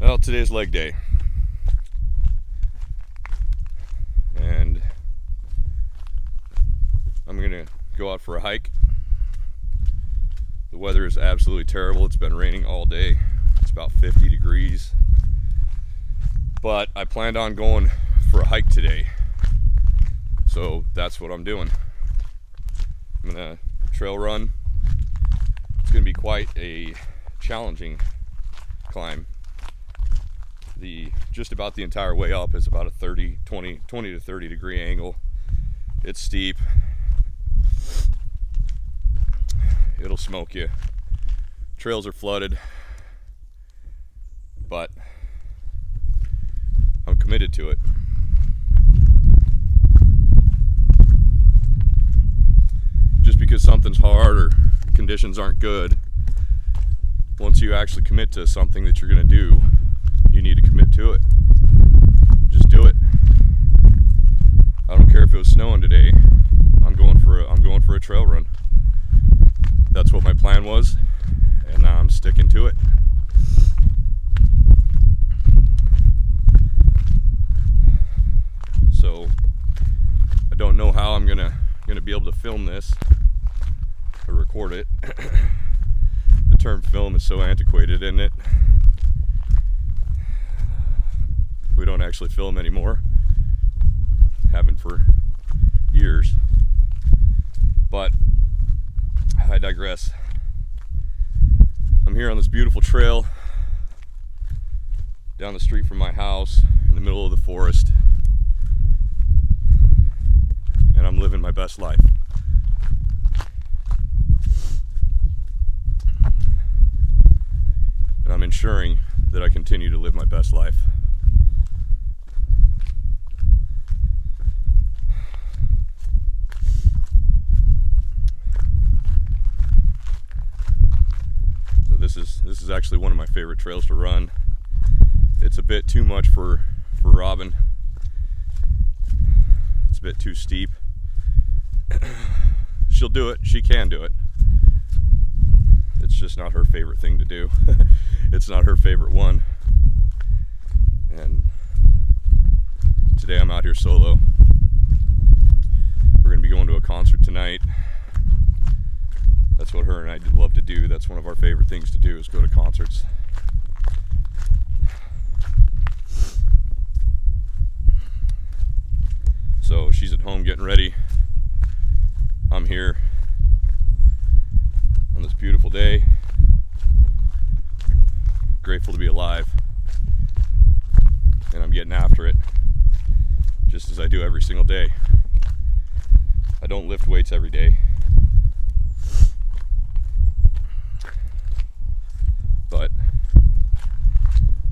Well, today's leg day, and I'm gonna go out for a hike. The weather is absolutely terrible. It's been raining all day. It's about 50 degrees, but I planned on going for a hike today, so that's what I'm doing. I'm gonna trail run. It's gonna be quite a challenging climb. Just about the entire way up is about a 20 to 30 degree angle. It's steep. It'll smoke you. Trails are flooded, but I'm committed to it. Just because something's hard or conditions aren't good, once you actually commit to something that you're going to do, you need to commit to it. Just do it. I don't care if it was snowing today. I'm going for a trail run. That's what my plan was, and now I'm sticking to it. So I don't know how I'm gonna be able to film this or record it. The term film is so antiquated, isn't it? We don't actually film anymore. Haven't for years. But I digress. I'm here on this beautiful trail down the street from my house in the middle of the forest, and I'm living my best life. And I'm ensuring that I continue to live my best life. This is actually one of my favorite trails to run. It's a bit too much for Robin. It's a bit too steep. She'll do it. She can do it. It's just not her favorite thing to do. It's not her favorite one. And today I'm out here solo. We're going to be going to a concert tonight. That's what her and I love to do. That's one of our favorite things to do, is go to concerts. So she's at home getting ready. I'm here on this beautiful day. Grateful to be alive. And I'm getting after it, just as I do every single day. I don't lift weights every day, but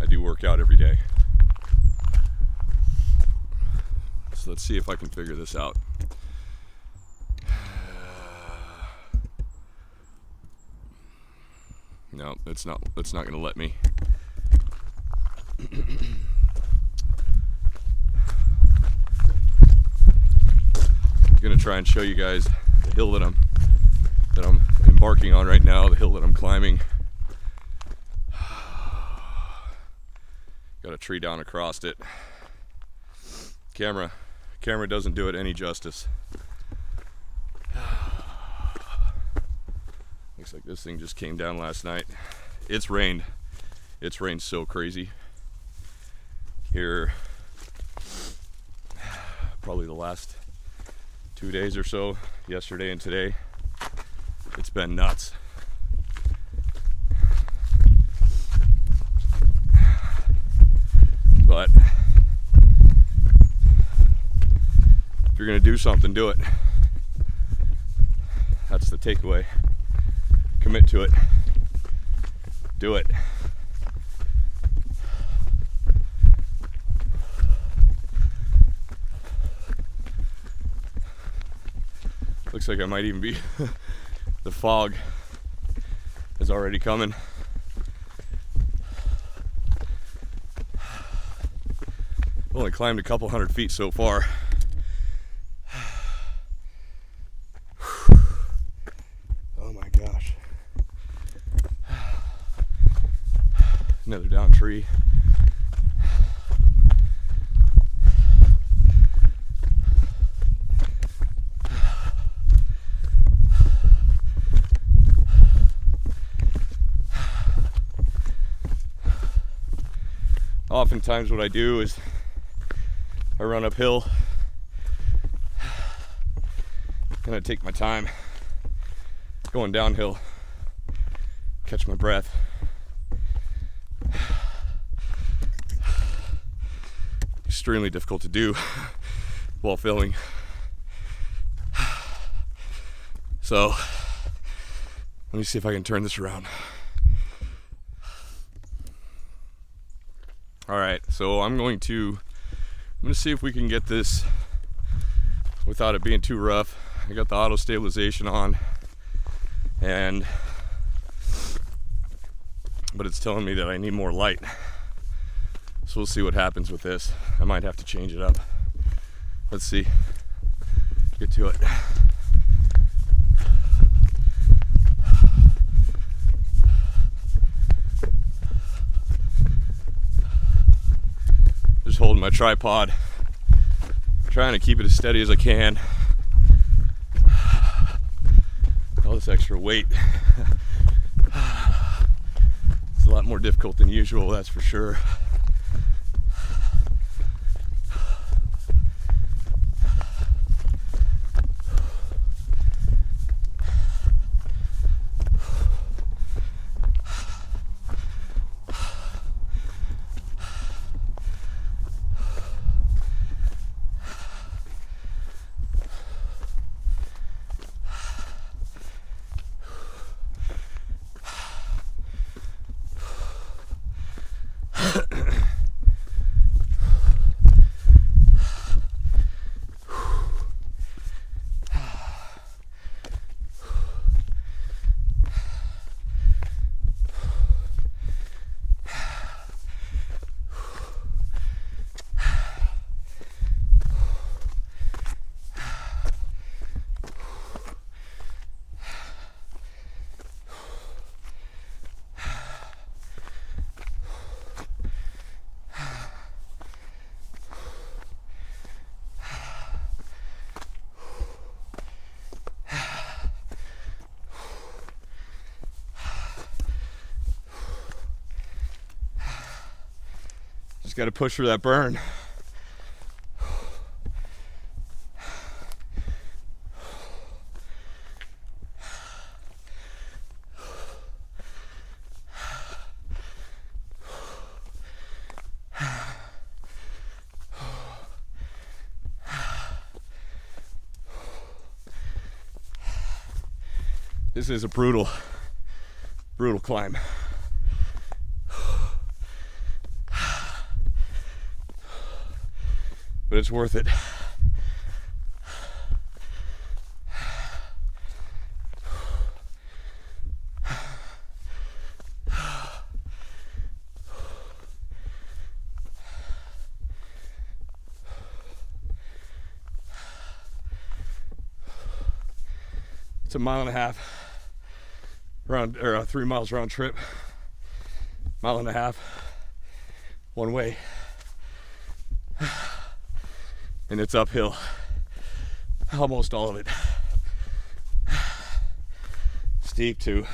I do work out every day. So let's see if I can figure this out. No, it's not going to let me. I'm going to try and show you guys the hill that I'm embarking on right now, the hill that I'm climbing. Got a tree down across it. Camera doesn't do it any justice. Looks like this thing just came down last night. It's rained so crazy here, probably the last 2 days or so, yesterday and today. It's been nuts. But if you're gonna do something, do it. That's the takeaway. Commit to it. Do it. Looks like I might even be the fog is already coming. Only climbed a couple hundred feet so far. Oh my gosh. Another another down tree. Oftentimes what I do is I run uphill and I take my time going downhill, catch my breath. Extremely difficult to do while filming. So let me see if I can turn this around. All right, so I'm gonna see if we can get this without it being too rough. I got the auto stabilization on, but it's telling me that I need more light. So we'll see what happens with this. I might have to change it up. Let's see. Get to it. Just holding my tripod, trying to keep it as steady as I can. All this extra weight. It's a lot more difficult than usual, that's for sure. Just got to push for that burn. This is a brutal climb. But it's worth it. It's a 1.5 miles round, or 3 miles round trip. 1.5 miles one way. And it's uphill, almost all of it. Steep too.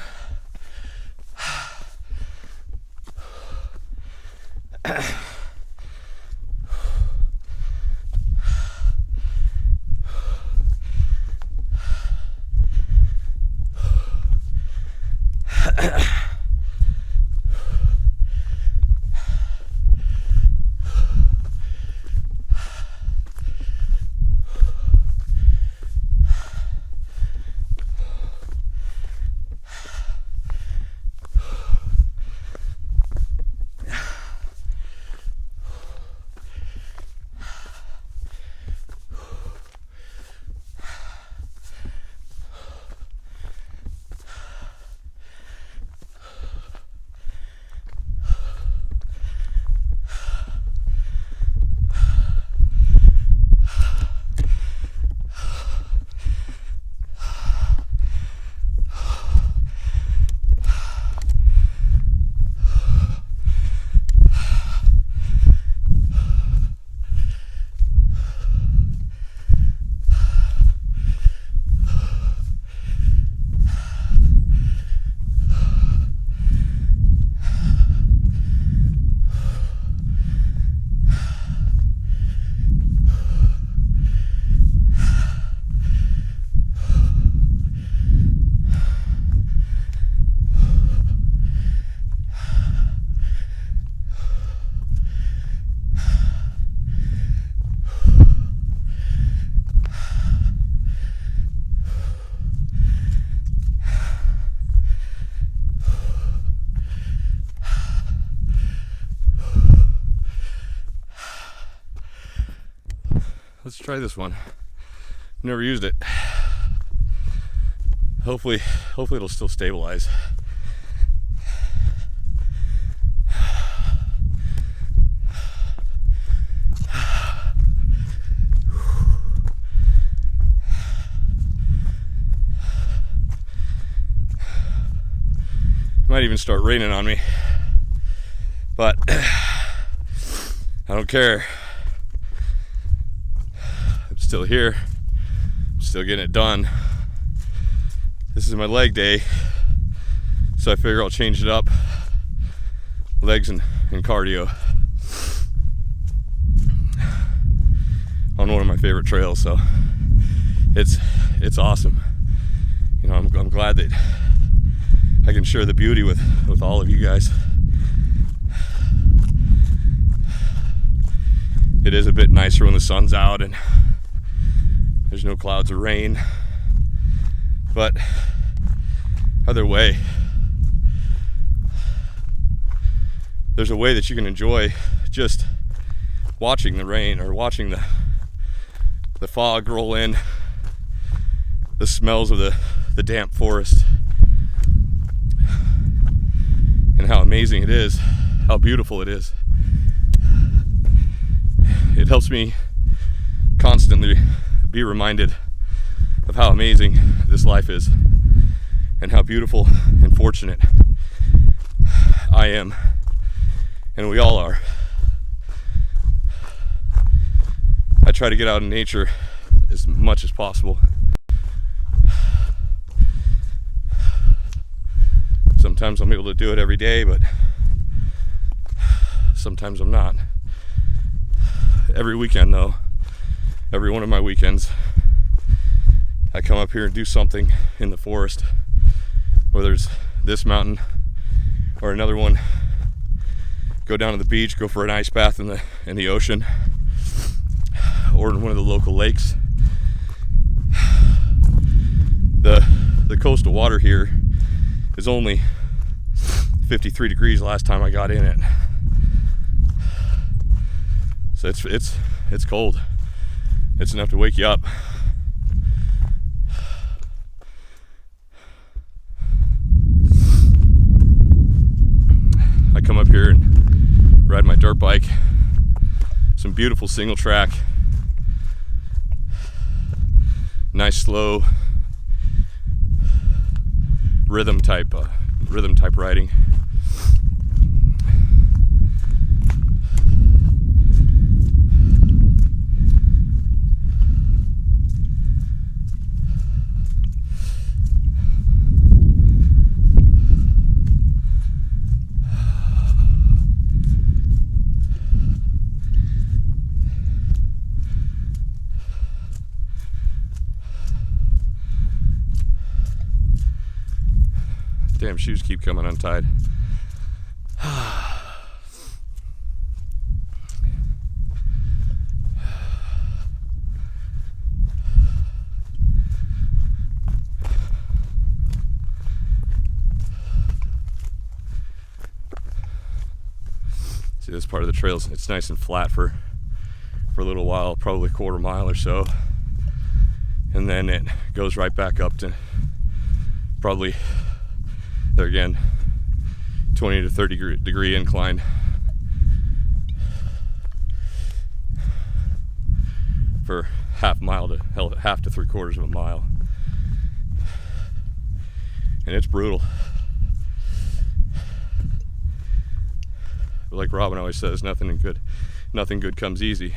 let's try this one. Never used it. Hopefully it'll still stabilize. Might even start raining on me, but I don't care. I'm still here. I'm still getting it done. This is my leg day, so I figure I'll change it up. Legs and cardio on one of my favorite trails, so it's awesome. You know, I'm glad that I can share the beauty with all of you guys. It is a bit nicer when the sun's out and there's no clouds or rain, but either way, there's a way that you can enjoy just watching the rain or watching the fog roll in, the smells of the damp forest, and how amazing it is, how beautiful it is. It helps me constantly be reminded of how amazing this life is and how beautiful and fortunate I am, and we all are. I try to get out in nature as much as possible. Sometimes I'm able to do it every day, but sometimes I'm not. Every weekend though, every one of my weekends, I come up here and do something in the forest, whether it's this mountain or another one. Go down to the beach, go for an ice bath in the ocean, or in one of the local lakes. The coastal water here is only 53 degrees last time I got in it, so it's cold. It's enough to wake you up. I come up here and ride my dirt bike. Some beautiful single track, nice slow rhythm type riding. Damn, shoes keep coming untied. See, this part of the trails, it's nice and flat for a little while, probably a quarter mile or so, and then it goes right back up to probably, there again, 20 to 30 degree incline. For half to 3/4 of a mile, and it's brutal. But like Robin always says, nothing good comes easy.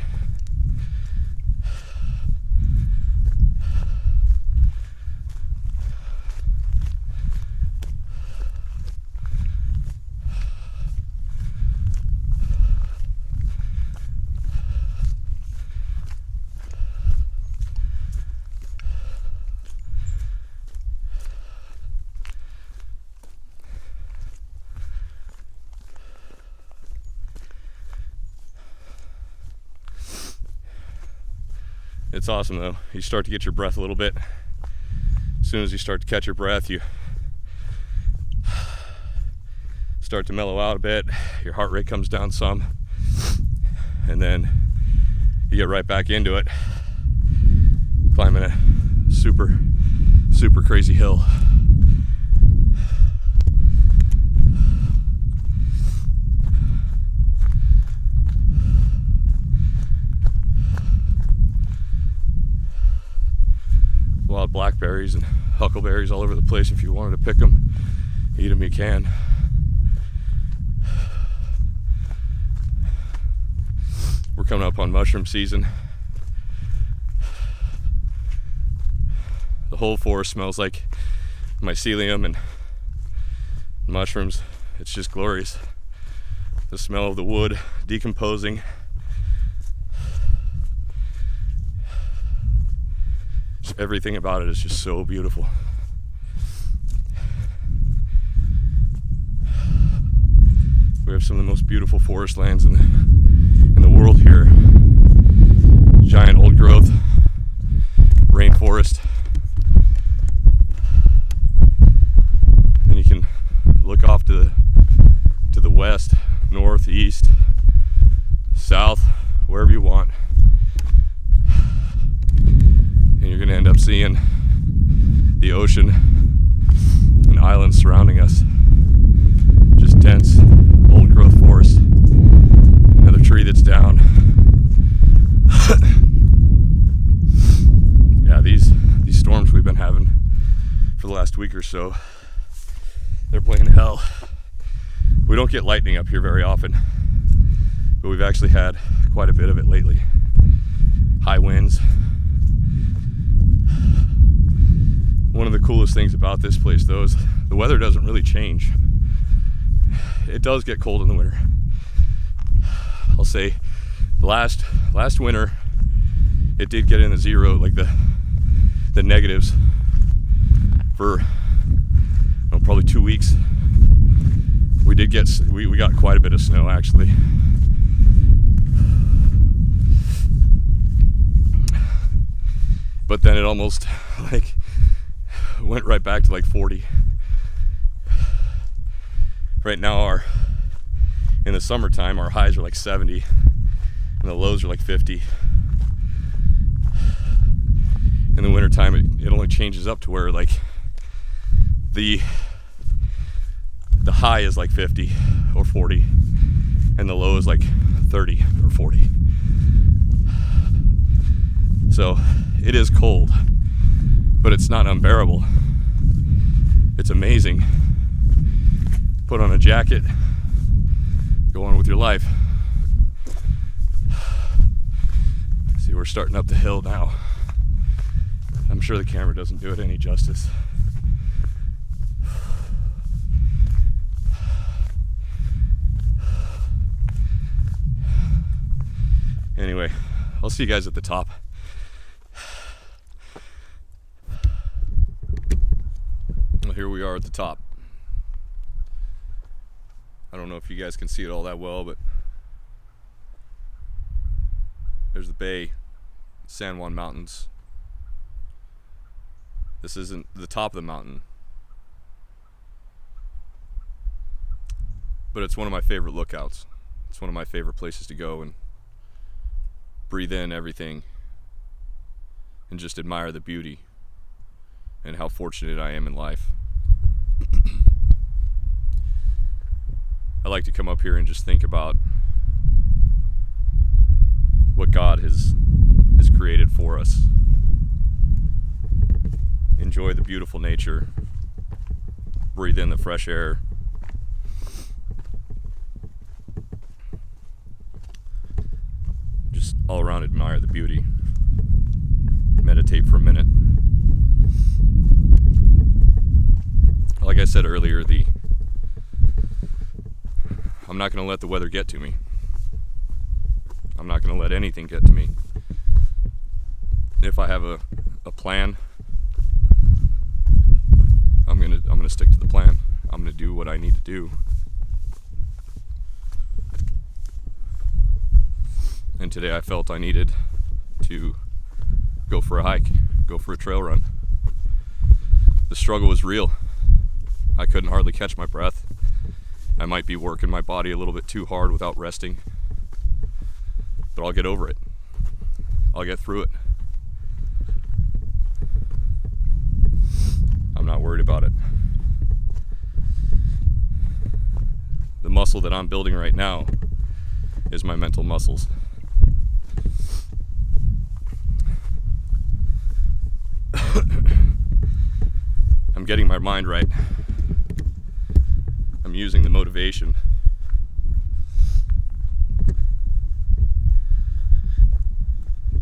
It's awesome though. You start to get your breath a little bit. As soon as you start to catch your breath, you start to mellow out a bit. Your heart rate comes down some, and then you get right back into it, climbing a super crazy hill. Wild blackberries and huckleberries all over the place. If you wanted to pick them, eat them, you can. We're coming up on mushroom season. The whole forest smells like mycelium and mushrooms. It's just glorious. The smell of the wood decomposing. Just everything about it is just so beautiful. We have some of the most beautiful forest lands in the world here. Giant old growth rainforest. And you can look off to the west, north, east, south, wherever you want. And you're going to end up seeing the ocean and islands surrounding us. Just dense, old growth forest. Another tree that's down. Yeah, these storms we've been having for the last week or so, they're playing hell. We don't get lightning up here very often, but we've actually had quite a bit of it lately. High winds. One of the coolest things about this place, though, is the weather doesn't really change. It does get cold in the winter. I'll say the last winter, it did get in the zero, like the negatives, for probably 2 weeks. We got quite a bit of snow, actually. But then it almost went right back to 40. Right now, in the summertime, our highs are 70 and the lows are 50. In the wintertime, it only changes up to where the high is 50 or 40 and the low is 30 or 40. So it is cold, but it's not unbearable. It's amazing. Put on a jacket, go on with your life. See, we're starting up the hill now. I'm sure the camera doesn't do it any justice. Anyway, I'll see you guys at the top. Well, here we are at the top. I don't know if you guys can see it all that well, but there's the bay, San Juan Mountains. This isn't the top of the mountain, but it's one of my favorite lookouts. It's one of my favorite places to go and breathe in everything and just admire the beauty and how fortunate I am in life. I like to come up here and just think about what God has created for us. Enjoy the beautiful nature, breathe in the fresh air. Just all around admire the beauty. Meditate for a minute. Like I said earlier, I'm not going to let the weather get to me. I'm not going to let anything get to me. If I have a plan, I'm gonna stick to the plan. I'm gonna do what I need to do. And today I felt I needed to go for a hike, go for a trail run. The struggle was real. I couldn't hardly catch my breath. I might be working my body a little bit too hard without resting, but I'll get over it. I'll get through it. I'm not worried about it. The muscle that I'm building right now is my mental muscles. I'm getting my mind right. I'm using the motivation.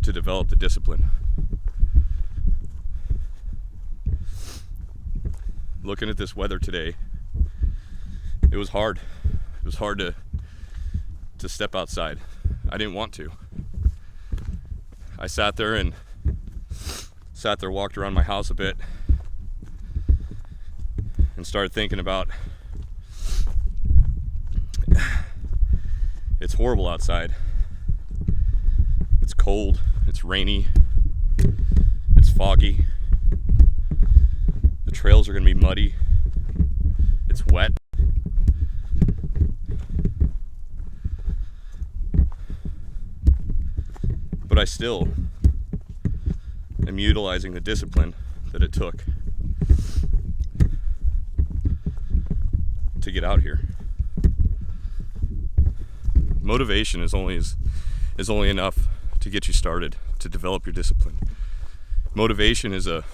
To develop the discipline. Looking at this weather today, it was hard. It was hard to step outside. I didn't want to. I sat there, walked around my house a bit, and started thinking about it's horrible outside. It's cold, it's rainy, it's foggy. The trails are gonna be muddy. It's wet. But I still am utilizing the discipline that it took to get out here. Motivation is only enough to get you started, to develop your discipline. Motivation is a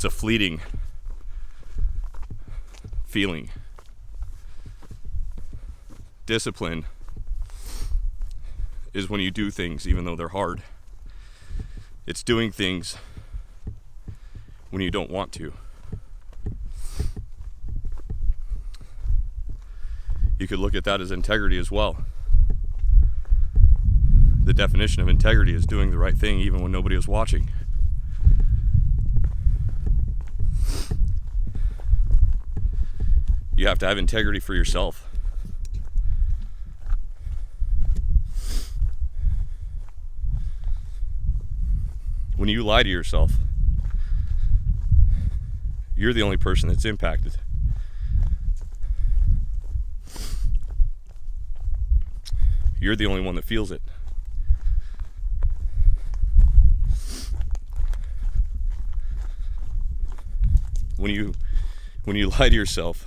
fleeting feeling. Discipline is when you do things even though they're hard. It's doing things when you don't want to. You could look at that as integrity as well. The definition of integrity is doing the right thing even when nobody is watching. You have to have integrity for yourself. When you lie to yourself, you're the only person that's impacted. You're the only one that feels it. When you lie to yourself,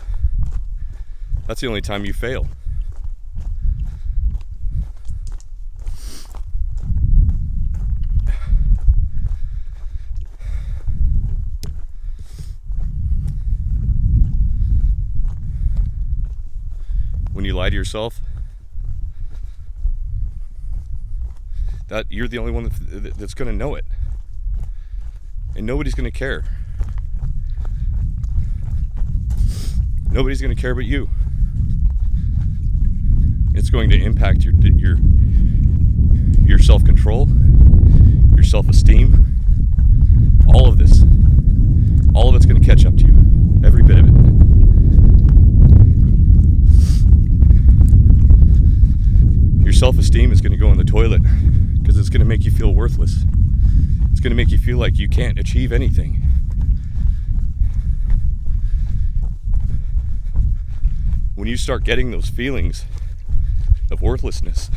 that's the only time you fail. When you lie to yourself, that you're the only one that's going to know it, and nobody's going to care. Nobody's going to care but you. It's going to impact your self-control, your self-esteem, all of this. All of it's going to catch up to you, every bit of it. Your self-esteem is going to go in the toilet because it's going to make you feel worthless. It's going to make you feel like you can't achieve anything. When you start getting those feelings of worthlessness,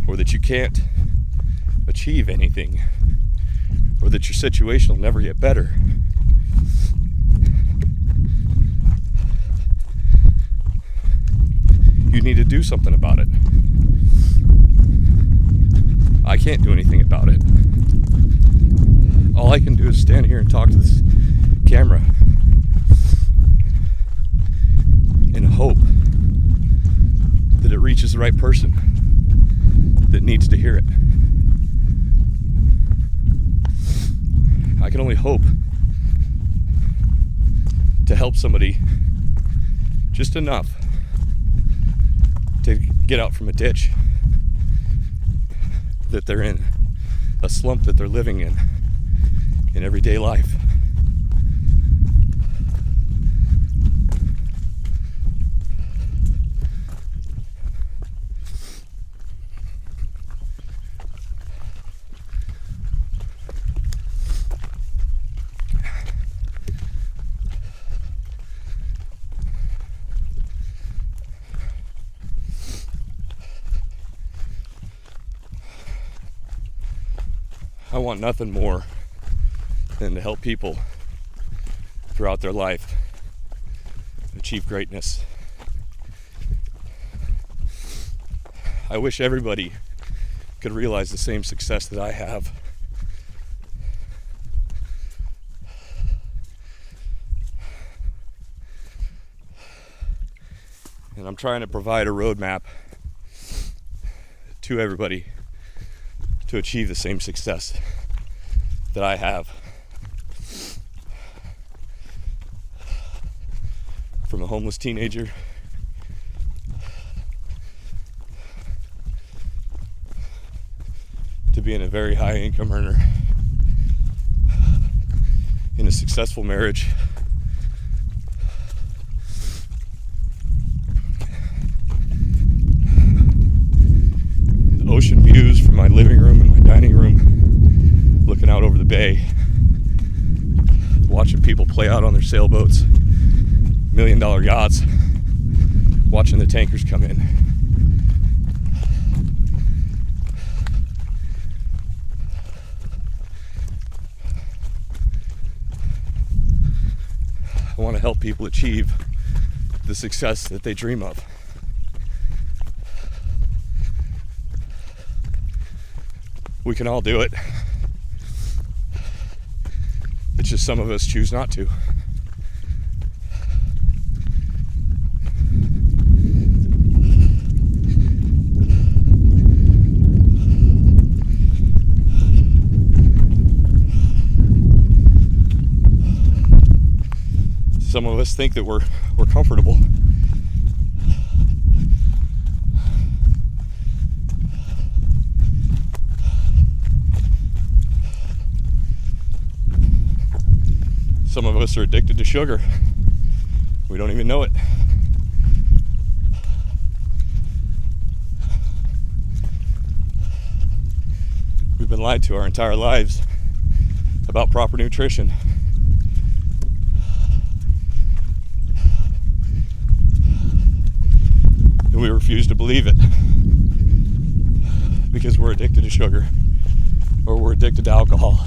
or that you can't achieve anything, or that your situation will never get better, you need to do something about it. I can't do anything about it. All I can do is stand here and talk to this camera and hope that it reaches the right person that needs to hear it. I can only hope to help somebody just enough to get out from a ditch that they're in, a slump that they're living in everyday life. I want nothing more than to help people throughout their life achieve greatness. I wish everybody could realize the same success that I have. And I'm trying to provide a roadmap to everybody to achieve the same success that I have. From a homeless teenager to being a very high income earner in a successful marriage, ocean views from my living room and my dining room, looking out over the bay, watching people play out on their sailboats, $1 million yachts, watching the tankers come in. I want to help people achieve the success that they dream of. We can all do it. It's just some of us choose not to. Some of us think that we're comfortable. Some of us are addicted to sugar. We don't even know it. We've been lied to our entire lives about proper nutrition. And we refuse to believe it because we're addicted to sugar, or we're addicted to alcohol,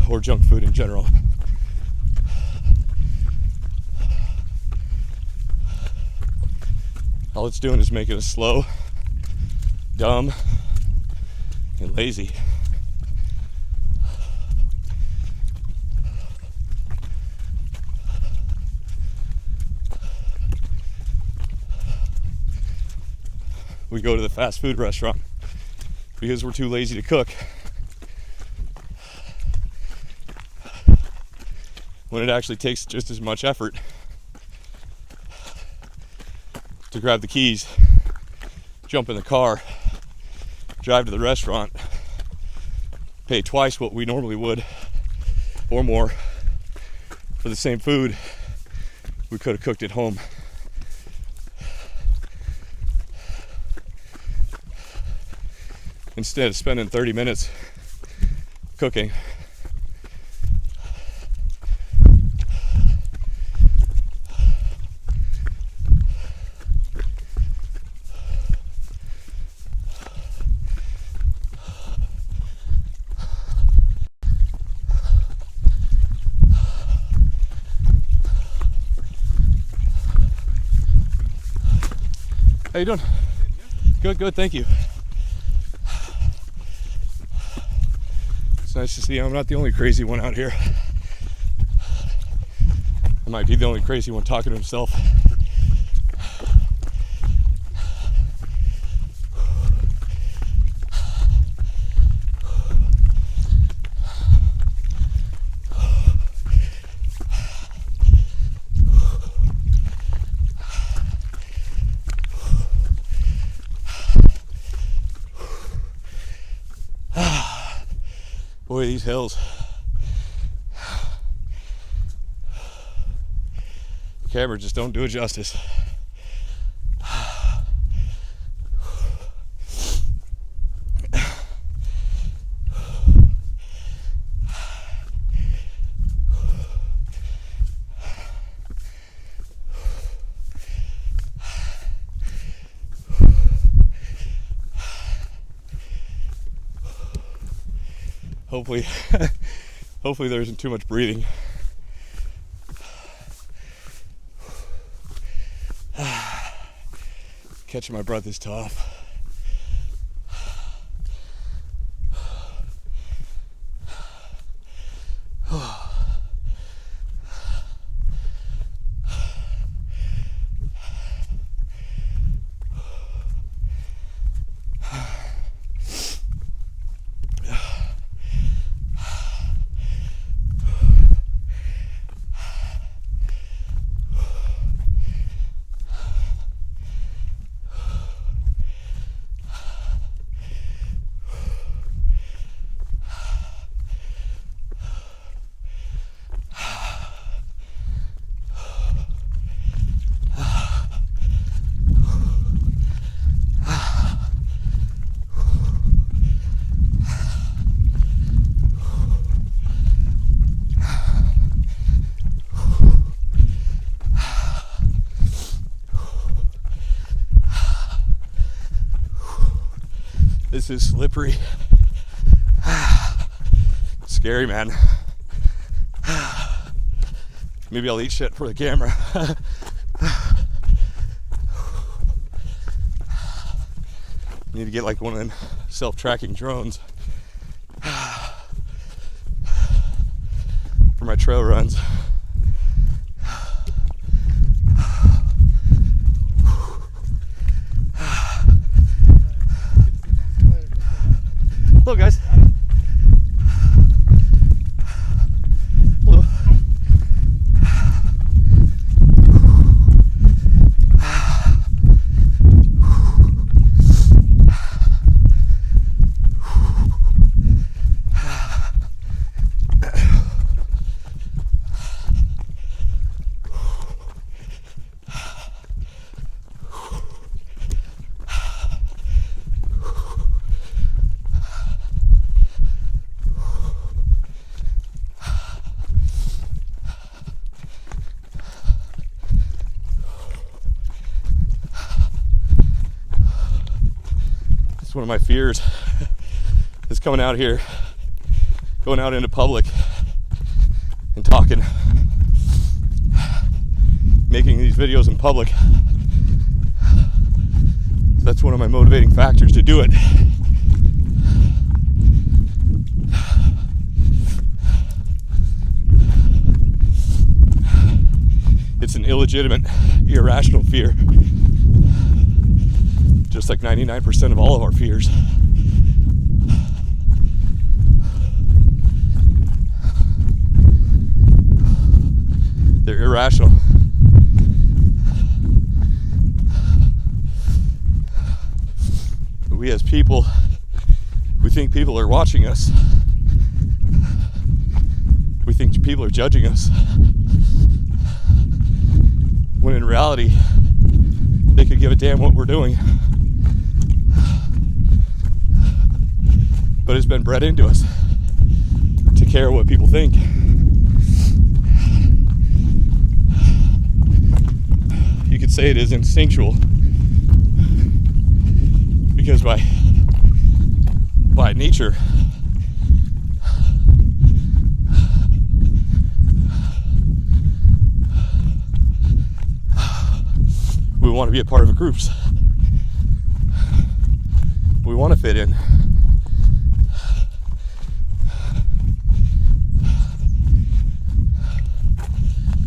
or junk food in general. All it's doing is making us slow, dumb, and lazy. We go to the fast food restaurant because we're too lazy to cook, when it actually takes just as much effort to grab the keys, jump in the car, drive to the restaurant, pay twice what we normally would or more for the same food we could have cooked at home. Instead of spending 30 minutes cooking, how you doing? Good, thank you. It's nice to see I'm not the only crazy one out here. I might be the only crazy one talking to himself. Boy, these hills. The camera just don't do it justice. Hopefully, hopefully there isn't too much breathing. Catching my breath is tough. This is slippery. Scary, man. Maybe I'll eat shit for the camera. Need to get like one of them self-tracking drones for my trail runs. Hello, guys. Hello. One of my fears is coming out here, going out into public and talking, making these videos in public. That's one of my motivating factors to do it. It's an illegitimate, irrational fear. Just like 99% of all of our fears. They're irrational. We as people, we think people are watching us. We think people are judging us. When in reality, they could give a damn what we're doing. But it's been bred into us to care what people think. You could say it is instinctual, because by nature, we want to be a part of groups. We want to fit in.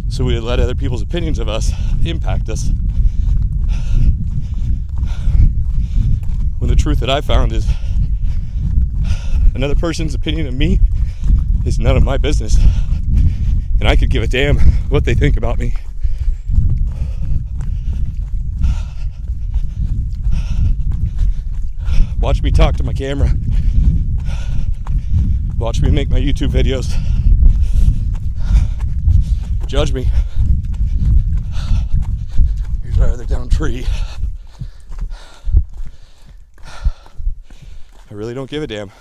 So we let other people's opinions of us impact us. When the truth that I found is another person's opinion of me is none of my business. And I could give a damn what they think about me. Watch me talk to my camera. Watch me make my YouTube videos. Judge me. Here's our other down tree. I really don't give a damn.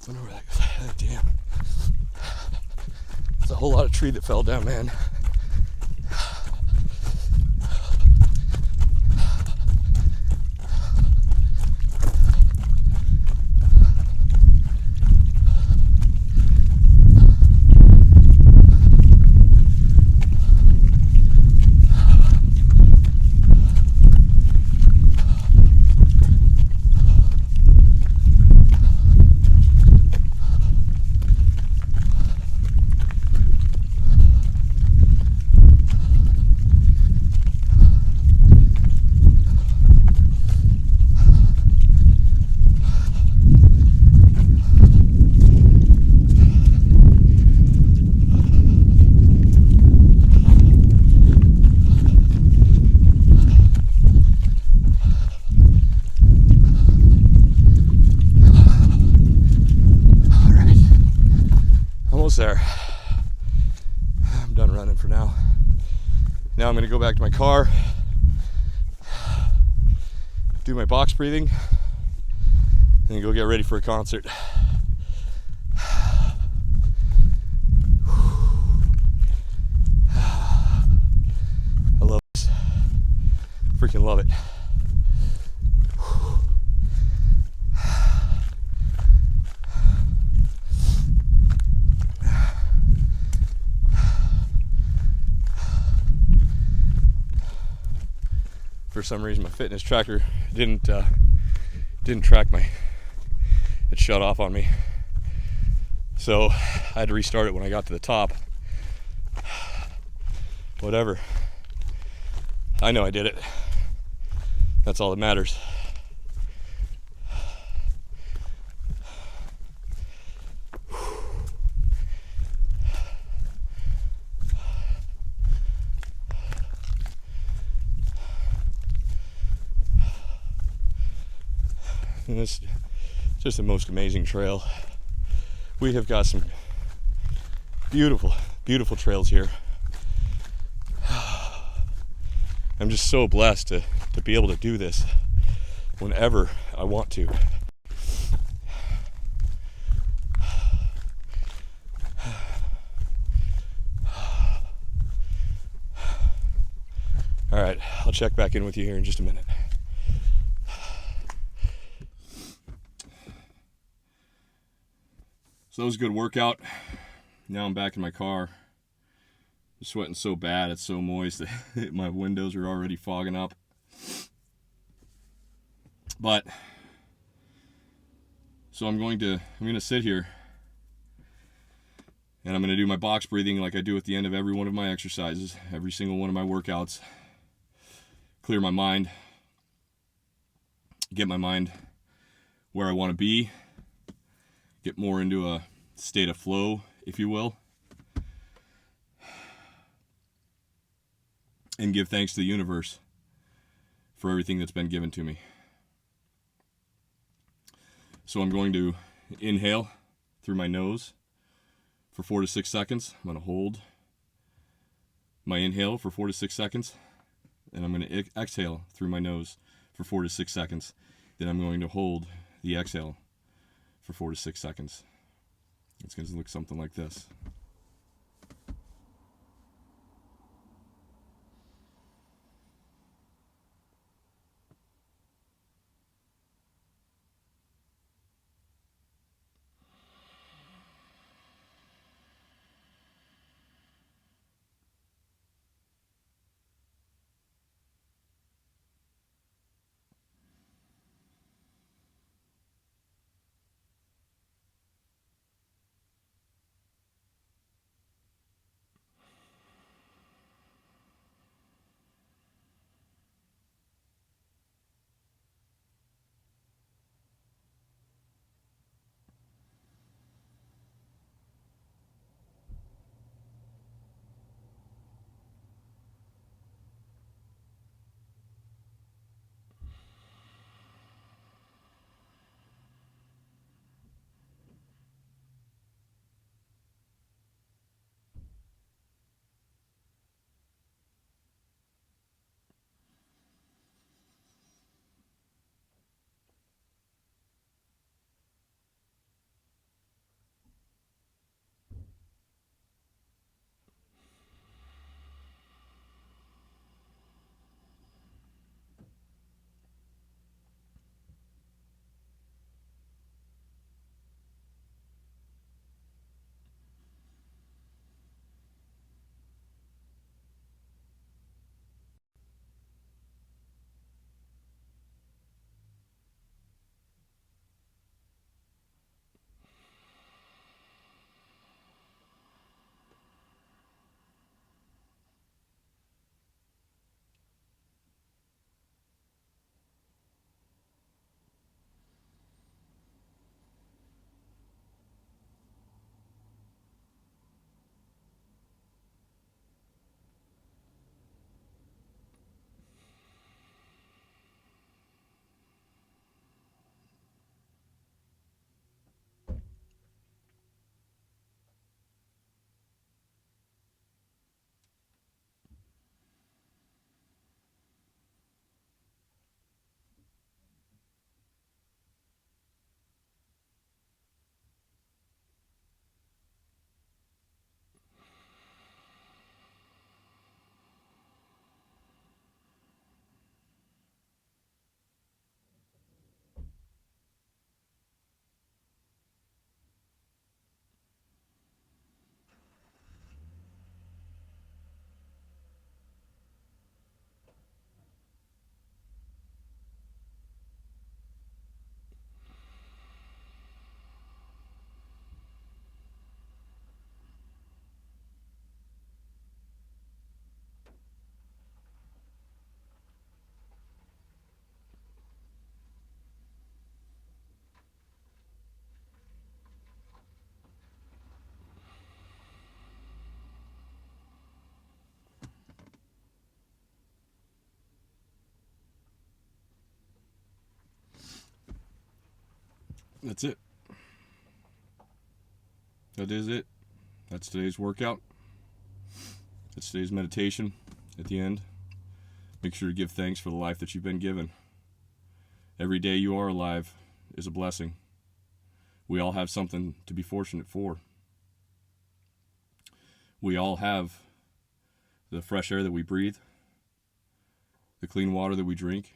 wonder where that goes. Damn. It's a whole lot of tree that fell down, man. Almost there. I'm done running for now. Now I'm gonna go back to my car, do my box breathing, and then go get ready for a concert. I love this. Freaking love it. For some reason my fitness tracker didn't track it shut off on me, so I had to restart it when I got to the top. Whatever, I know I did it. That's all that matters. And it's just the most amazing trail. We have got some beautiful, beautiful trails here. I'm just so blessed to be able to do this whenever I want to. All right, I'll check back in with you here in just a minute. So that was a good workout. Now I'm back in my car. I'm sweating so bad, it's so moist that my windows are already fogging up. But so I'm gonna sit here and I'm gonna do my box breathing like I do at the end of every one of my exercises, every single one of my workouts. Clear my mind, get my mind where I want to be, get more into a state of flow, if you will, and give thanks to the universe for everything that's been given to me. So I'm going to inhale through my nose for 4 to 6 seconds. I'm going to hold my inhale for 4 to 6 seconds, and I'm going to exhale through my nose for 4 to 6 seconds. Then I'm going to hold the exhale for 4 to 6 seconds. It's going to look something like this. That's it. That is it. That's today's workout. That's today's meditation at the end. Make sure to give thanks for the life that you've been given. Every day you are alive is a blessing. We all have something to be fortunate for. We all have the fresh air that we breathe, the clean water that we drink,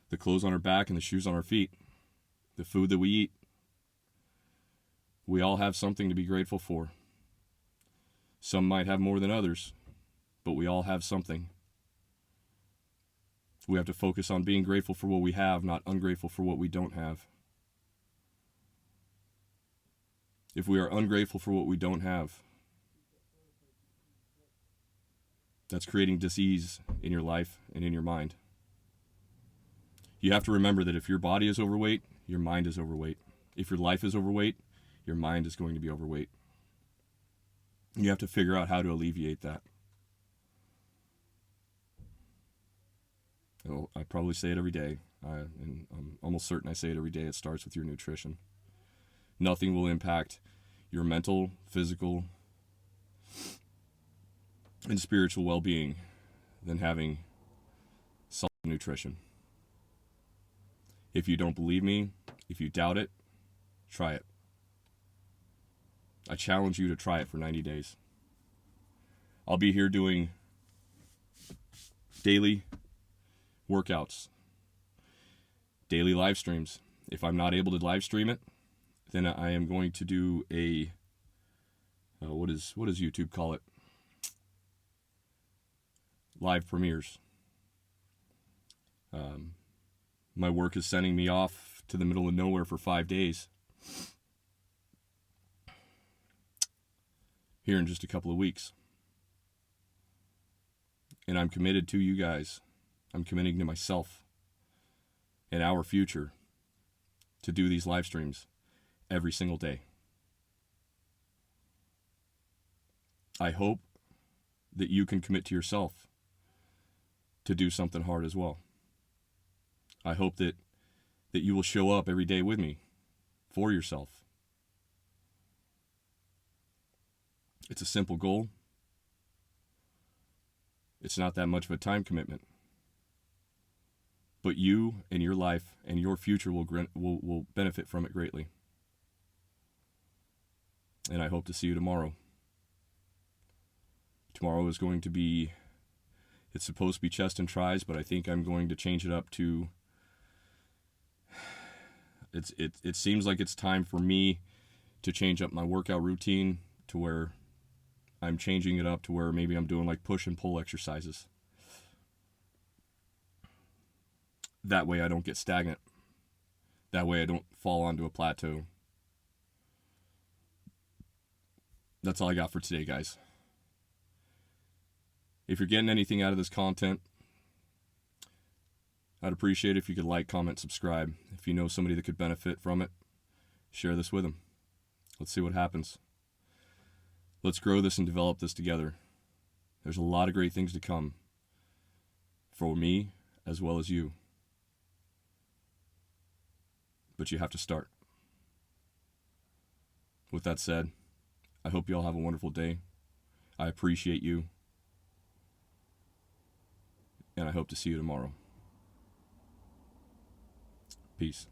the clothes on our back and the shoes on our feet, the food that we eat. We all have something to be grateful for. Some might have more than others, but we all have something. We have to focus on being grateful for what we have, not ungrateful for what we don't have. If we are ungrateful for what we don't have, that's creating disease in your life and in your mind. You have to remember that if your body is overweight, your mind is overweight. If your life is overweight, your mind is going to be overweight. You have to figure out how to alleviate that. I probably say it every day, and I'm almost certain I say it every day. It starts with your nutrition. Nothing will impact your mental, physical, and spiritual well-being than having solid nutrition. If you don't believe me, if you doubt it, try it. I challenge you to try it for 90 days. I'll be here doing daily workouts, daily live streams. If I'm not able to live stream it, then I am going to do a what does YouTube call it? Live premieres. My work is sending me off to the middle of nowhere for 5 days here in just a couple of weeks. And I'm committed to you guys. I'm committing to myself and our future to do these live streams every single day. I hope that you can commit to yourself to do something hard as well. I hope that you will show up every day with me for yourself. It's a simple goal. It's not that much of a time commitment. But you and your life and your future will benefit from it greatly. And I hope to see you tomorrow. Tomorrow is going to be, it's supposed to be chest and tries, but I think I'm going to change it up to, it seems like it's time for me to change up my workout routine to where I'm changing it up to where maybe I'm doing like push and pull exercises. That way I don't get stagnant. That way I don't fall onto a plateau. That's all I got for today, guys. If you're getting anything out of this content, I'd appreciate it if you could like, comment, subscribe. If you know somebody that could benefit from it, share this with them. Let's see what happens. Let's grow this and develop this together. There's a lot of great things to come for me as well as you. But you have to start. With that said, I hope you all have a wonderful day. I appreciate you. And I hope to see you tomorrow. Peace.